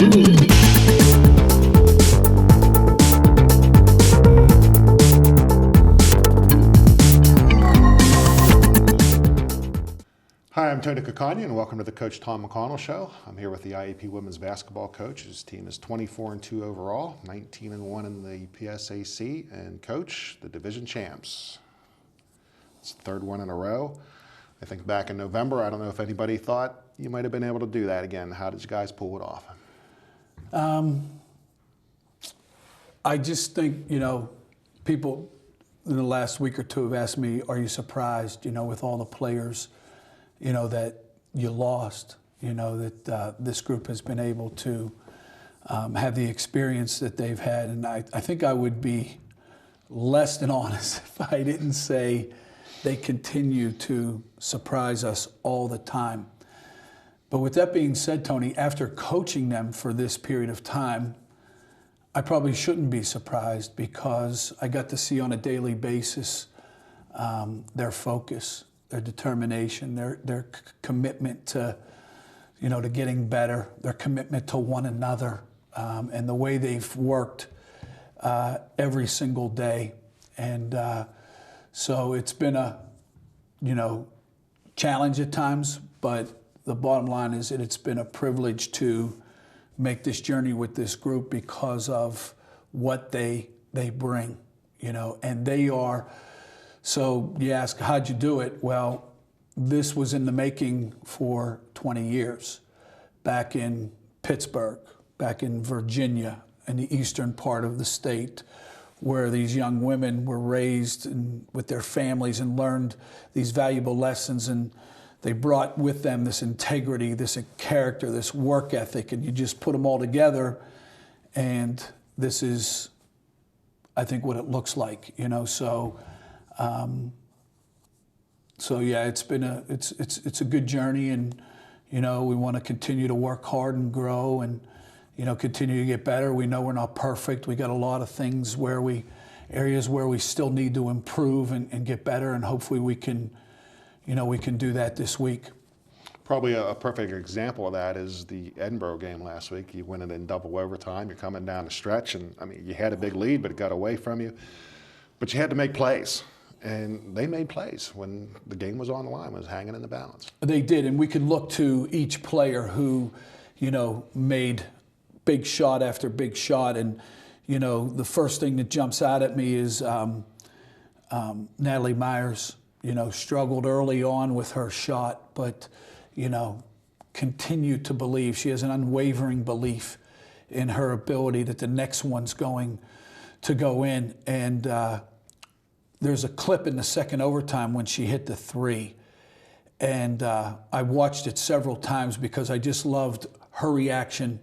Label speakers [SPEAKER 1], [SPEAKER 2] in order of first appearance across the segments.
[SPEAKER 1] Hi, I'm Tony Coccagna, and welcome to the Coach Tom McConnell Show. I'm here with the IUP women's basketball coach. His team is 24-2 overall, 19-1 in the PSAC, and coach, the division champs. It's the third one in a row. I think back in November, I don't know if anybody thought you might have been able to do that again. How did you guys pull it off?
[SPEAKER 2] I just think, people in the last week or two have asked me, are you surprised, with all the players, that you lost, that this group has been able to have the experience that they've had. And I think I would be less than honest if I didn't say they continue to surprise us all the time. But with that being said, Tony, after coaching them for this period of time, I probably shouldn't be surprised because I got to see on a daily basis their focus, their determination, their commitment to, to getting better, their commitment to one another, and the way they've worked every single day. And so it's been a, challenge at times, but the bottom line is that it's been a privilege to make this journey with this group because of what they bring, and they are. So you ask, how'd you do it? Well, this was in the making for 20 years, back in Pittsburgh, back in Virginia, in the eastern part of the state, where these young women were raised with their families and learned these valuable lessons, and they brought with them this integrity, this character, this work ethic, and you just put them all together, and this is, I think, what it looks like, So yeah, it's been it's a good journey, and we want to continue to work hard and grow, and continue to get better. We know we're not perfect. We got a lot of things areas where we still need to improve and get better, and hopefully we can do that this week.
[SPEAKER 1] Probably a perfect example of that is the Edinburgh game last week. You win it in double overtime. You're coming down the stretch, and you had a big lead, but it got away from you. But you had to make plays. And they made plays when the game was on the line, was hanging in the balance.
[SPEAKER 2] They did, and we could look to each player who, made big shot after big shot. And, the first thing that jumps out at me is Natalie Myers, struggled early on with her shot, but, continued to believe. She has an unwavering belief in her ability that the next one's going to go in. And, there's a clip in the second overtime when she hit the three. And I watched it several times because I just loved her reaction,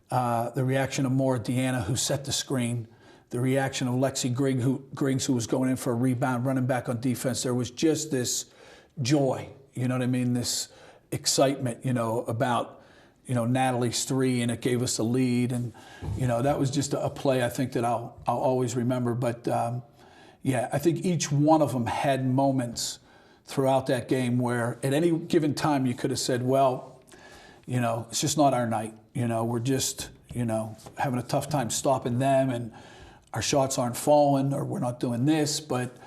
[SPEAKER 2] the reaction of Maura Deanna, who set the screen, the reaction of Lexi Griggs, who was going in for a rebound, running back on defense. There was just this joy, this excitement, about, Natalie's three, and it gave us a lead. And, that was just a play I think that I'll always remember. But, yeah, I think each one of them had moments throughout that game where at any given time you could have said, well, it's just not our night. We're just, having a tough time stopping them, and our shots aren't falling, or we're not doing this. But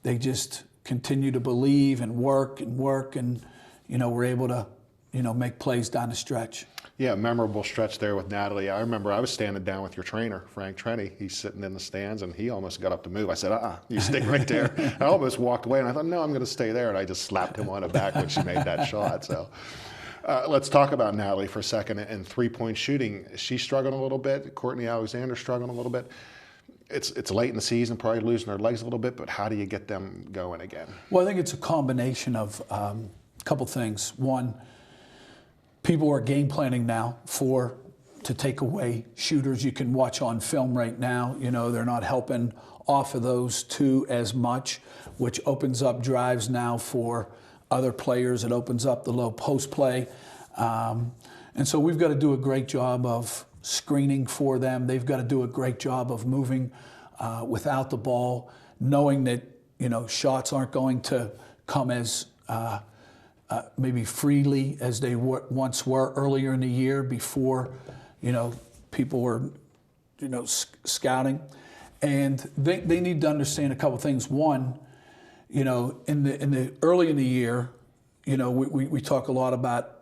[SPEAKER 2] they just continue to believe and work, and, we're able to, make plays down the stretch.
[SPEAKER 1] Yeah, memorable stretch there with Natalie. I remember I was standing down with your trainer, Frank Trenny. He's sitting in the stands, and he almost got up to move. I said, you stay right there. I almost walked away, and I thought, no, I'm going to stay there. And I just slapped him on the back when she made that shot. So let's talk about Natalie for a second and three-point shooting. She's struggling a little bit. Courtney Alexander's struggling a little bit. It's late in the season, probably losing her legs a little bit, but how do you get them going again?
[SPEAKER 2] Well, I think it's a combination of a couple things. One, people are game planning now to take away shooters you can watch on film right now. They're not helping off of those two as much, which opens up drives now for other players. It opens up the low post play. And so we've got to do a great job of screening for them. They've got to do a great job of moving without the ball, knowing that, shots aren't going to come as maybe freely as they once were earlier in the year before, people were, scouting. And they need to understand a couple things. One, in the early in the year, we talk a lot about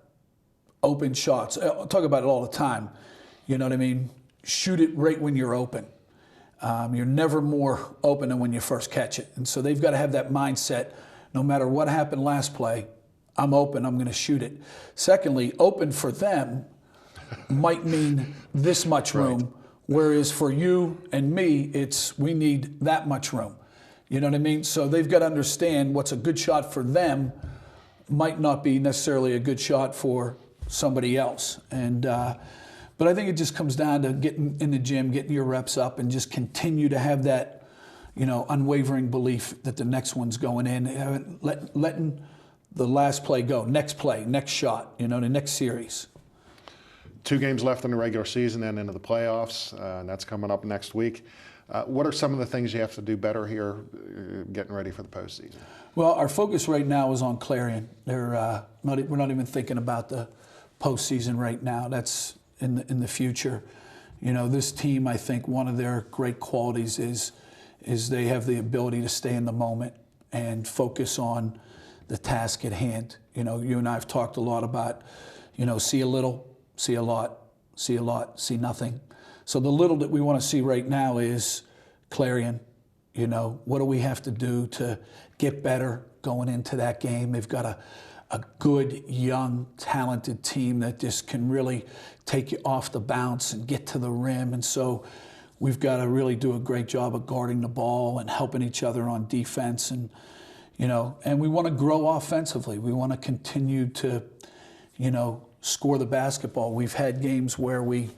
[SPEAKER 2] open shots. I talk about it all the time. You know what I mean? Shoot it right when you're open. You're never more open than when you first catch it. And so they've got to have that mindset. No matter what happened last play, I'm open, I'm going to shoot it. Secondly, open for them might mean this much room, whereas for you and me, we need that much room. You know what I mean? So they've got to understand what's a good shot for them might not be necessarily a good shot for somebody else. And but I think it just comes down to getting in the gym, getting your reps up, and just continue to have that, unwavering belief that the next one's going in, letting the last play go, next play, next shot, the next series.
[SPEAKER 1] 2 games left in the regular season and into the playoffs, and that's coming up next week. What are some of the things you have to do better here getting ready for the postseason?
[SPEAKER 2] Well, our focus right now is on Clarion. We're not even thinking about the postseason right now. That's in the future. This team, I think one of their great qualities is they have the ability to stay in the moment and focus on the task at hand. You and I have talked a lot about, see a little, see a lot, see nothing. So the little that we want to see right now is Clarion. What do we have to do to get better going into that game? They've got a good, young, talented team that just can really take you off the bounce and get to the rim. And so we've got to really do a great job of guarding the ball and helping each other on defense. And, and we want to grow offensively. We want to continue to, score the basketball. We've had games where we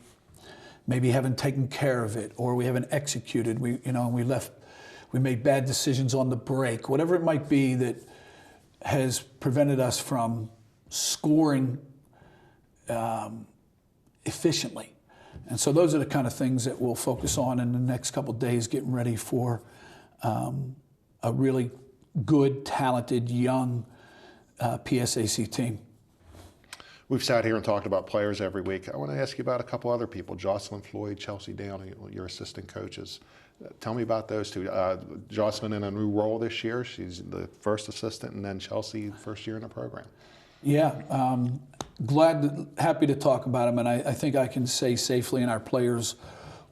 [SPEAKER 2] maybe haven't taken care of it, or we haven't executed. We made bad decisions on the break, whatever it might be that has prevented us from scoring efficiently. And so those are the kind of things that we'll focus on in the next couple of days, getting ready for a really good, talented, young PSAC team.
[SPEAKER 1] We've sat here and talked about players every week. I want to ask you about a couple other people, Jocelyn Floyd, Chelsea Downey, your assistant coaches. Tell me about those two. Jocelyn in a new role this year. She's the first assistant, and then Chelsea, first year in the program. Yeah,
[SPEAKER 2] happy to talk about them, and I think I can say safely, and our players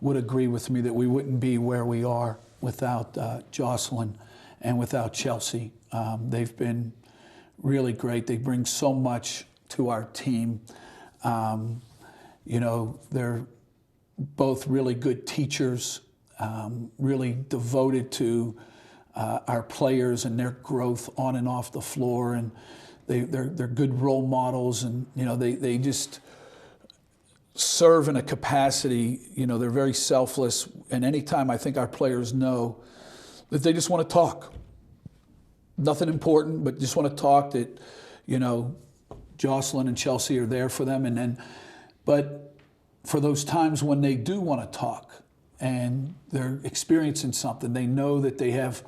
[SPEAKER 2] would agree with me, that we wouldn't be where we are without Jocelyn and without Chelsea. They've been really great. They bring so much to our team. They're both really good teachers, really devoted to our players and their growth on and off the floor, and they're good role models, and they just serve in a capacity. They're very selfless, and anytime I think our players know that they just want to talk, nothing important, but just want to talk, that Jocelyn and Chelsea are there for them, but for those times when they do want to talk and they're experiencing something, they know that they have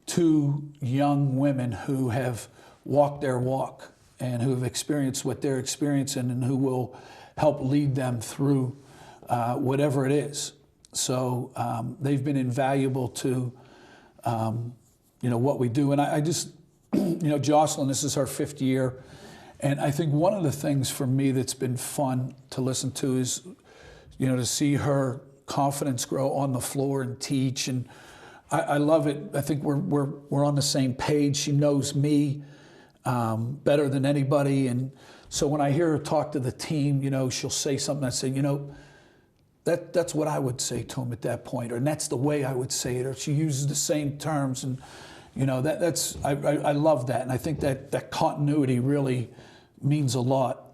[SPEAKER 2] 2 young women who have walked their walk and who have experienced what they're experiencing and who will help lead them through whatever it is. So they've been invaluable to what we do. And I just, Jocelyn, this is her 5th year. And I think one of the things for me that's been fun to listen to is, to see her confidence grow on the floor and teach. And I love it. I think we're on the same page. She knows me better than anybody. And so when I hear her talk to the team, she'll say something. I say, that's what I would say to him at that point, or that's the way I would say it. Or she uses the same terms, and I love that. And I think that continuity really means a lot.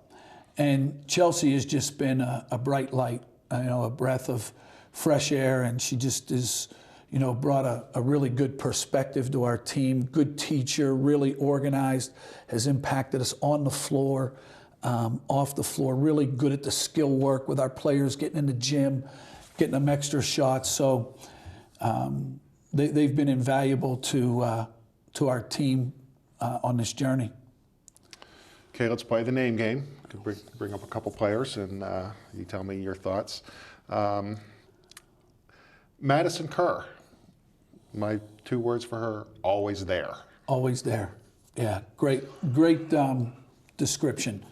[SPEAKER 2] And Chelsea has just been a bright light, a breath of fresh air, and she just is, brought a really good perspective to our team. Good teacher, really organized, has impacted us on the floor, off the floor, really good at the skill work with our players, getting in the gym, getting them extra shots. So they've been invaluable to our team on this journey.
[SPEAKER 1] Okay, let's play the name game. I could bring up a couple players, and you tell me your thoughts. Madison Kerr. My 2 words for her: always there.
[SPEAKER 2] Always there. Yeah, great description.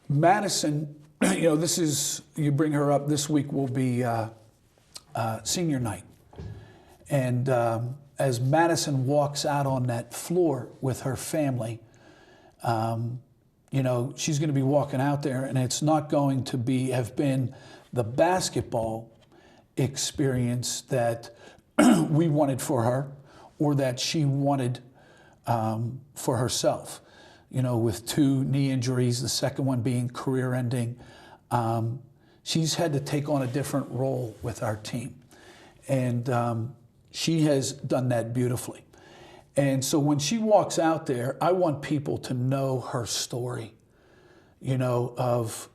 [SPEAKER 2] Madison, you bring her up. This week will be senior night, and as Madison walks out on that floor with her family, she's going to be walking out there, and it's not going to have been the basketball experience that we wanted for her, or that she wanted for herself. With 2 knee injuries, the second one being career-ending, she's had to take on a different role with our team, and she has done that beautifully. And so when she walks out there, I want people to know her story, it's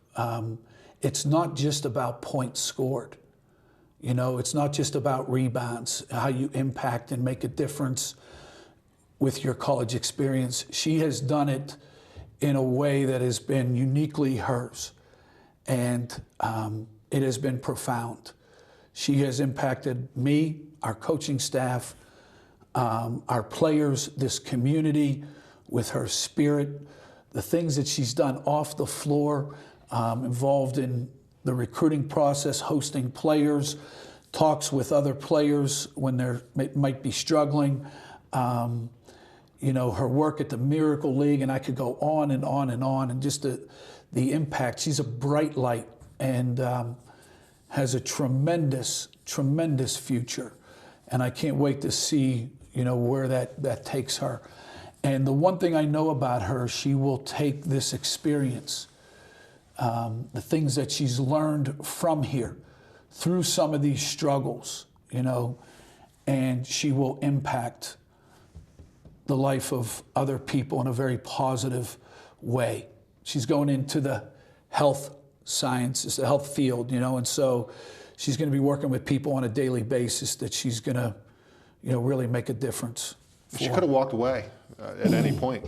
[SPEAKER 2] not just about points scored. It's not just about rebounds, how you impact and make a difference with your college experience. She has done it in a way that has been uniquely hers, and it has been profound. She has impacted me, our coaching staff, our players, this community, with her spirit, the things that she's done off the floor, involved in the recruiting process, hosting players, talks with other players when they might be struggling, her work at the Miracle League, and I could go on and on and on, and just the impact. She's a bright light and has a tremendous, tremendous future. And I can't wait to see, where that takes her. And the one thing I know about her, she will take this experience, the things that she's learned from here, through some of these struggles, and she will impact the life of other people in a very positive way. She's going into the health sciences, the health field, and so she's going to be working with people on a daily basis that she's going to, really make a difference.
[SPEAKER 1] She could have walked away at any point.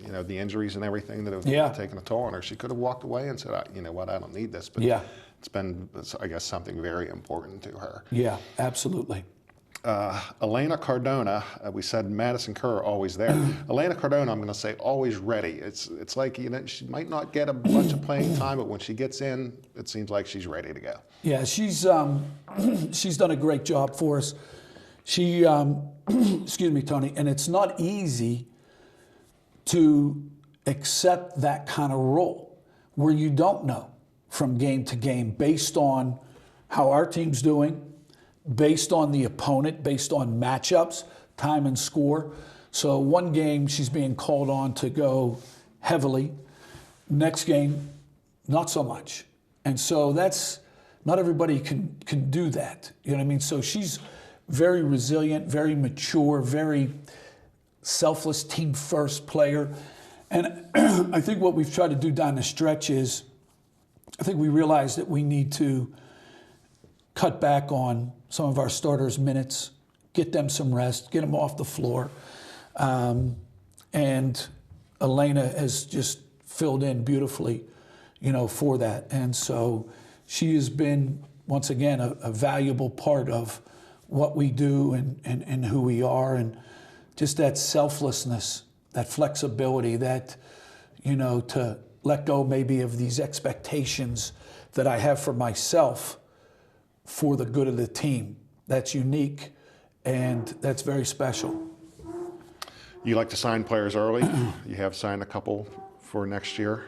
[SPEAKER 1] The injuries and everything that have taken a toll on her. She could have walked away and said, you know what, I don't need this. But it's been, I guess, something very important to her.
[SPEAKER 2] Yeah, absolutely.
[SPEAKER 1] Elena Cardona, we said Madison Kerr, always there. Elena Cardona, I'm going to say always ready. It's like, she might not get a bunch of playing time, but when she gets in, it seems like she's ready to go. Yeah,
[SPEAKER 2] she's done a great job for us. She, excuse me, Tony, and it's not easy to accept that kind of role where you don't know from game to game based on how our team's doing, based on the opponent, based on matchups, time and score. So one game she's being called on to go heavily. Next game, not so much. And so not everybody can do that. You know what I mean? So she's very resilient, very mature, very selfless, team-first player. And I think what we've tried to do down the stretch is, I think we realized that we need to cut back on some of our starters' minutes, get them some rest, get them off the floor. And Elena has just filled in beautifully, for that. And so she has been, once again, a valuable part of what we do and who we are, and just that selflessness, that flexibility, that, to let go maybe of these expectations that I have for myself for the good of the team. That's unique, and that's very special.
[SPEAKER 1] You like to sign players early. You have signed a couple for next year.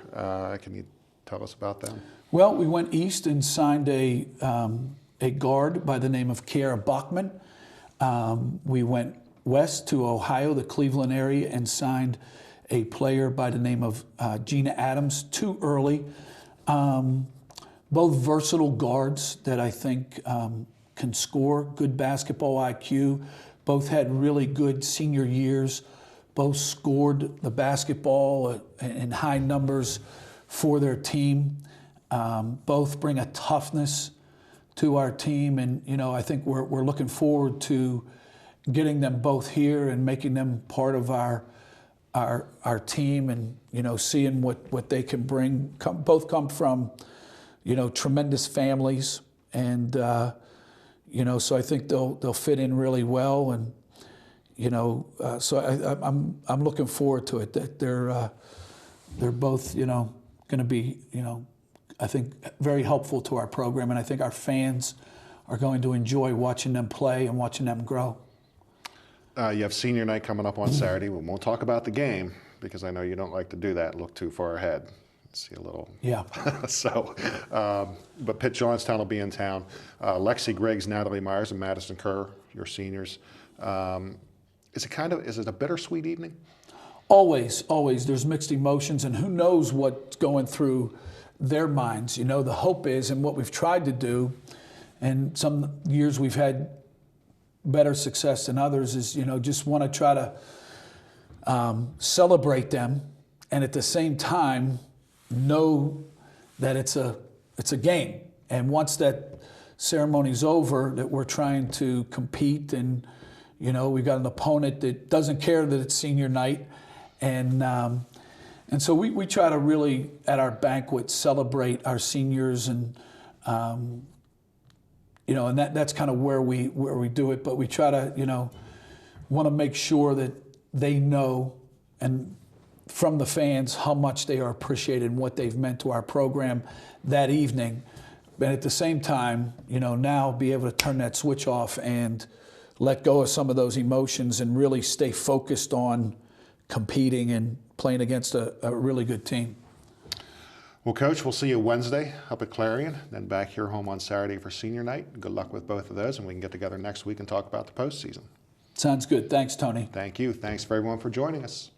[SPEAKER 1] Can you tell us about them?
[SPEAKER 2] Well, we went east and signed a guard by the name of Kiara Bachman. We went west to Ohio, the Cleveland area, and signed a player by the name of Gina Adams, too early. Both versatile guards that I think can score, good basketball IQ. Both had really good senior years. Both scored the basketball in high numbers for their team. Both bring a toughness to our team, and I think we're looking forward to getting them both here and making them part of our our team, and seeing what they can bring. Both come from tremendous families, and so I think they'll fit in really well, and so I'm looking forward to it. That they're both going to be I think very helpful to our program, and I think our fans are going to enjoy watching them play and watching them grow.
[SPEAKER 1] You have senior night coming up on Saturday. We won't talk about the game because I know you don't like to do that, look too far ahead. See a little.
[SPEAKER 2] Yeah.
[SPEAKER 1] So, but Pitt Johnstown will be in town. Lexi Griggs, Natalie Myers, and Madison Kerr, your seniors. Is it a bittersweet evening?
[SPEAKER 2] Always. There's mixed emotions, and who knows what's going through their minds. The hope is, and what we've tried to do, and some years we've had better success than others, is just want to try to celebrate them, and at the same time know that it's a game. And once that ceremony's over, that we're trying to compete, and we've got an opponent that doesn't care that it's senior night, and so we try to really at our banquet celebrate our seniors, and and that's kind of where we do it. But we try to want to make sure that they know, and from the fans, how much they are appreciated and what they've meant to our program that evening. But at the same time, now be able to turn that switch off and let go of some of those emotions and really stay focused on competing and playing against a really good team.
[SPEAKER 1] Well, Coach, we'll see you Wednesday up at Clarion, then back here home on Saturday for senior night. Good luck with both of those, and we can get together next week and talk about the postseason.
[SPEAKER 2] Sounds good. Thanks, Tony.
[SPEAKER 1] Thank you. Thanks for everyone for joining us.